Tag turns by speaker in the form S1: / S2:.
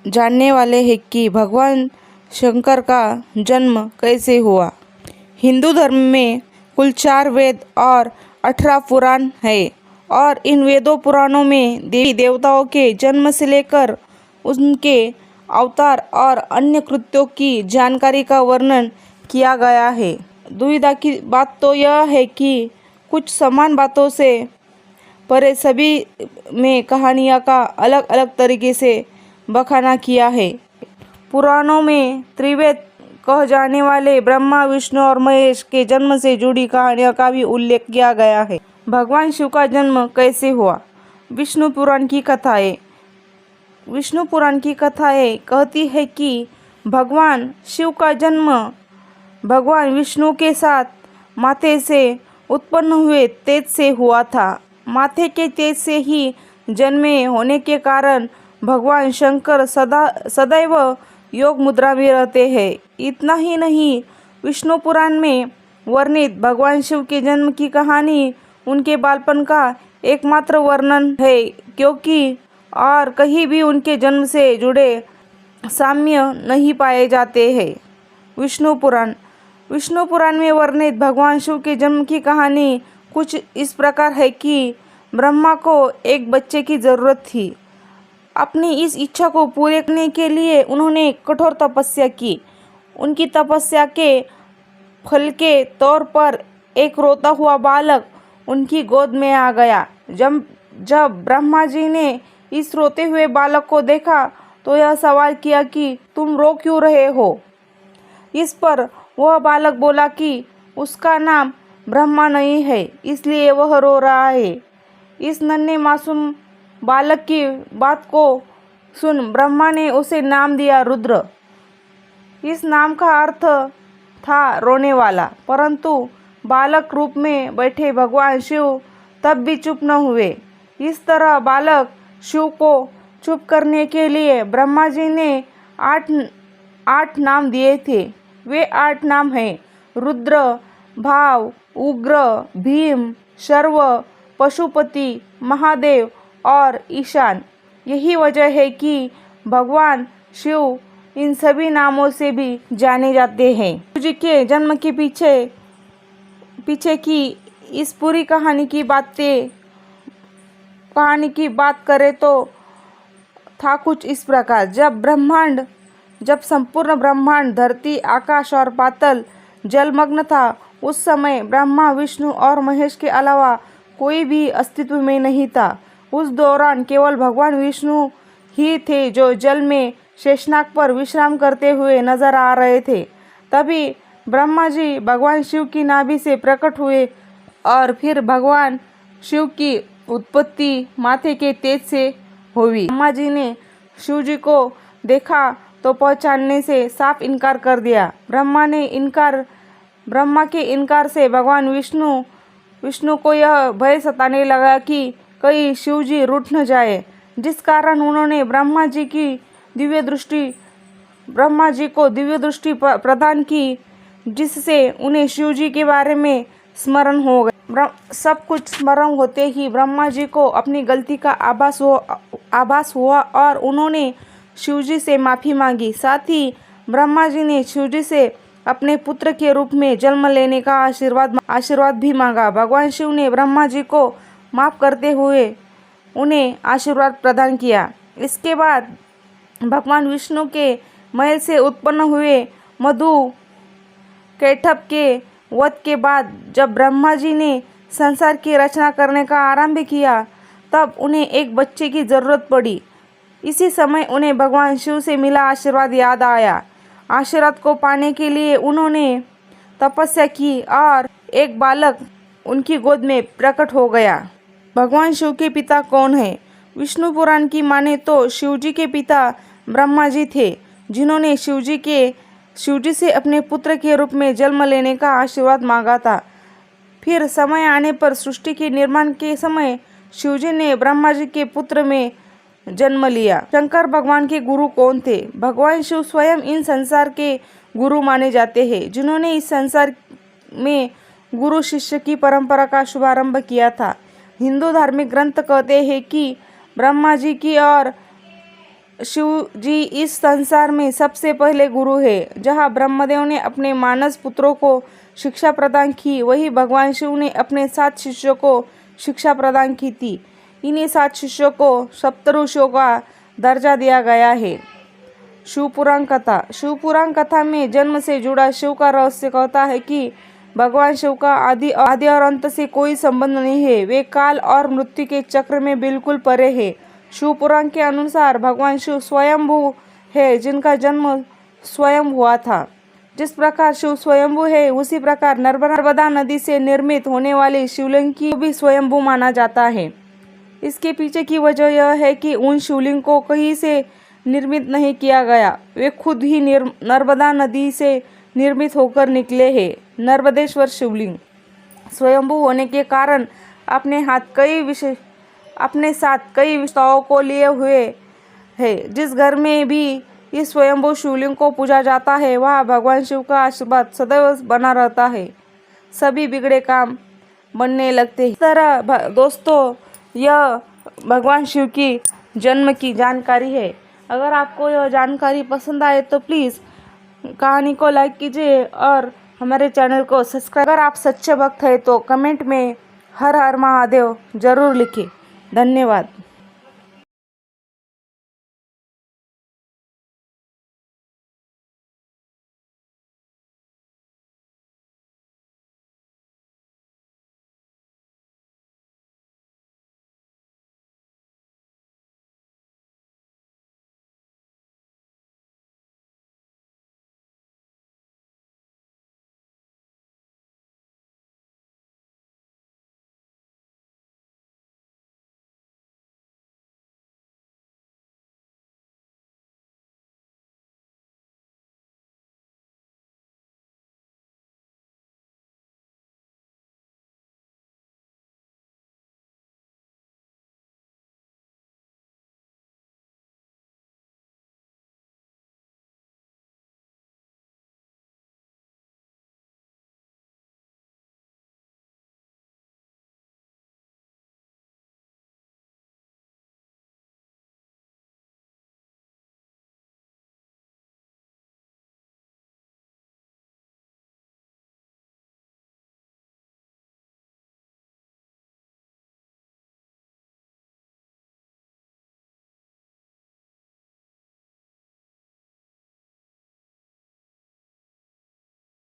S1: जानने वाले हैं कि भगवान शंकर का जन्म कैसे हुआ। हिंदू धर्म में कुल 4 वेद और 18 पुराण है और इन वेदों पुराणों में देवी देवताओं के जन्म से लेकर उनके अवतार और अन्य कृत्यों की जानकारी का वर्णन किया गया है। दुविधा की बात तो यह है कि कुछ समान बातों से परे सभी में कहानियाँ का अलग अलग तरीके से बखाना किया है। पुराणों में त्रिवेद कह जाने वाले ब्रह्मा, विष्णु और महेश के जन्म से जुड़ी कहानियों का भी उल्लेख किया गया है। भगवान शिव का जन्म कैसे हुआ? विष्णु पुराण की कथाएं कहती है कि भगवान शिव का जन्म भगवान विष्णु के साथ माथे से उत्पन्न हुए तेज से हुआ था। माथे के तेज से ही जन्मे होने के कारण भगवान शंकर सदैव योग मुद्रा में रहते हैं। इतना ही नहीं, विष्णु पुराण में वर्णित भगवान शिव के जन्म की कहानी उनके बालपन का एकमात्र वर्णन है, क्योंकि और कहीं भी उनके जन्म से जुड़े साम्य नहीं पाए जाते हैं। विष्णु पुराण में वर्णित भगवान शिव के जन्म की कहानी कुछ इस प्रकार है कि ब्रह्मा को एक बच्चे की जरूरत थी। अपनी इस इच्छा को पूरे करने के लिए उन्होंने कठोर तपस्या की। उनकी तपस्या के फल के तौर पर एक रोता हुआ बालक उनकी गोद में आ गया। जब ब्रह्मा जी ने इस रोते हुए बालक को देखा तो यह सवाल किया कि तुम रो क्यों रहे हो? इस पर वह बालक बोला कि उसका नाम ब्रह्मा नहीं है, इसलिए वह रो रहा है। इस नन्हे मासूम बालक की बात को सुन ब्रह्मा ने उसे नाम दिया रुद्र। इस नाम का अर्थ था रोने वाला, परंतु बालक रूप में बैठे भगवान शिव तब भी चुप न हुए। इस तरह बालक शिव को चुप करने के लिए ब्रह्मा जी ने 8 नाम दिए थे। वे 8 नाम हैं रुद्र, भाव, उग्र, भीम, शर्व, पशुपति, महादेव और ईशान। यही वजह है कि भगवान शिव इन सभी नामों से भी जाने जाते हैं। शिव जी के जन्म के पीछे की इस पूरी कहानी की बात करें तो था कुछ इस प्रकार। जब संपूर्ण ब्रह्मांड, धरती, आकाश और पाताल जलमग्न था, उस समय ब्रह्मा, विष्णु और महेश के अलावा कोई भी अस्तित्व में नहीं था। उस दौरान केवल भगवान विष्णु ही थे जो जल में शेषनाग पर विश्राम करते हुए नजर आ रहे थे। तभी ब्रह्मा जी भगवान शिव की नाभि से प्रकट हुए और फिर भगवान शिव की उत्पत्ति माथे के तेज से हुई। ब्रह्मा जी ने शिव जी को देखा तो पहचानने से साफ इनकार कर दिया। ब्रह्मा के इनकार से भगवान विष्णु को यह भय सताने लगा कि कहीं शिव जी रूठ न जाए, जिस कारण उन्होंने ब्रह्मा जी को दिव्य दृष्टि प्रदान की, जिससे उन्हें शिव जी के बारे में स्मरण हो गया। सब कुछ स्मरण होते ही ब्रह्मा जी को अपनी गलती का आभास हुआ और उन्होंने शिव जी से माफ़ी मांगी। साथ ही ब्रह्मा जी ने शिव जी से अपने पुत्र के रूप में जन्म लेने का आशीर्वाद भी मांगा। भगवान शिव ने ब्रह्मा जी को माफ़ करते हुए उन्हें आशीर्वाद प्रदान किया। इसके बाद भगवान विष्णु के महल से उत्पन्न हुए मधु कैटभ के वध के बाद जब ब्रह्मा जी ने संसार की रचना करने का आरंभ किया, तब उन्हें एक बच्चे की जरूरत पड़ी। इसी समय उन्हें भगवान शिव से मिला आशीर्वाद याद आया। आशीर्वाद को पाने के लिए उन्होंने तपस्या की और एक बालक उनकी गोद में प्रकट हो गया। भगवान शिव के पिता कौन है? विष्णु पुराण की माने तो शिव जी के पिता ब्रह्मा जी थे, जिन्होंने शिव जी से अपने पुत्र के रूप में जन्म लेने का आशीर्वाद मांगा था। फिर समय आने पर सृष्टि के निर्माण के समय शिव जी ने ब्रह्मा जी के पुत्र में जन्म लिया। शंकर भगवान के गुरु कौन थे? भगवान शिव स्वयं इन संसार के गुरु माने जाते हैं, जिन्होंने इस संसार में गुरु शिष्य की परंपरा का शुभारंभ किया था। हिंदू धार्मिक ग्रंथ कहते हैं कि ब्रह्मा जी की और शिव जी इस संसार में सबसे पहले गुरु है। जहाँ ब्रह्मदेव ने अपने मानस पुत्रों को शिक्षा प्रदान की, वही भगवान शिव ने अपने 7 शिष्यों को शिक्षा प्रदान की थी। इन्हीं 7 शिष्यों को सप्तऋषियों का दर्जा दिया गया है। शिवपुराण कथा। शिवपुराण कथा में जन्म से जुड़ा शिव का रहस्य कहता है कि भगवान शिव का आदि और अंत से कोई संबंध नहीं है। वे काल और मृत्यु के चक्र में बिल्कुल परे है। शिवपुराण के अनुसार भगवान शिव स्वयंभू है, जिनका जन्म स्वयं हुआ था। जिस प्रकार शिव स्वयंभू है, उसी प्रकार नर्मदा नदी से निर्मित होने वाली शिवलिंग की भी स्वयंभू माना जाता है। इसके पीछे की वजह यह है कि उन शिवलिंग को कहीं से निर्मित नहीं किया गया, वे खुद ही नर्मदा नदी से निर्मित होकर निकले हैं। नर्मदेश्वर शिवलिंग स्वयंभू होने के कारण अपने साथ कई विशेषताओं को लिए हुए है। जिस घर में भी इस स्वयंभू शिवलिंग को पूजा जाता है, वहाँ भगवान शिव का आशीर्वाद सदैव बना रहता है। सभी बिगड़े काम बनने लगते हैं। इस तरह दोस्तों, यह भगवान शिव की जन्म की जानकारी है। अगर आपको यह जानकारी पसंद आए तो प्लीज़ कहानी को लाइक कीजिए और हमारे चैनल को सब्सक्राइब। अगर आप सच्चे भक्त हैं तो कमेंट में हर हर महादेव जरूर लिखें। धन्यवाद।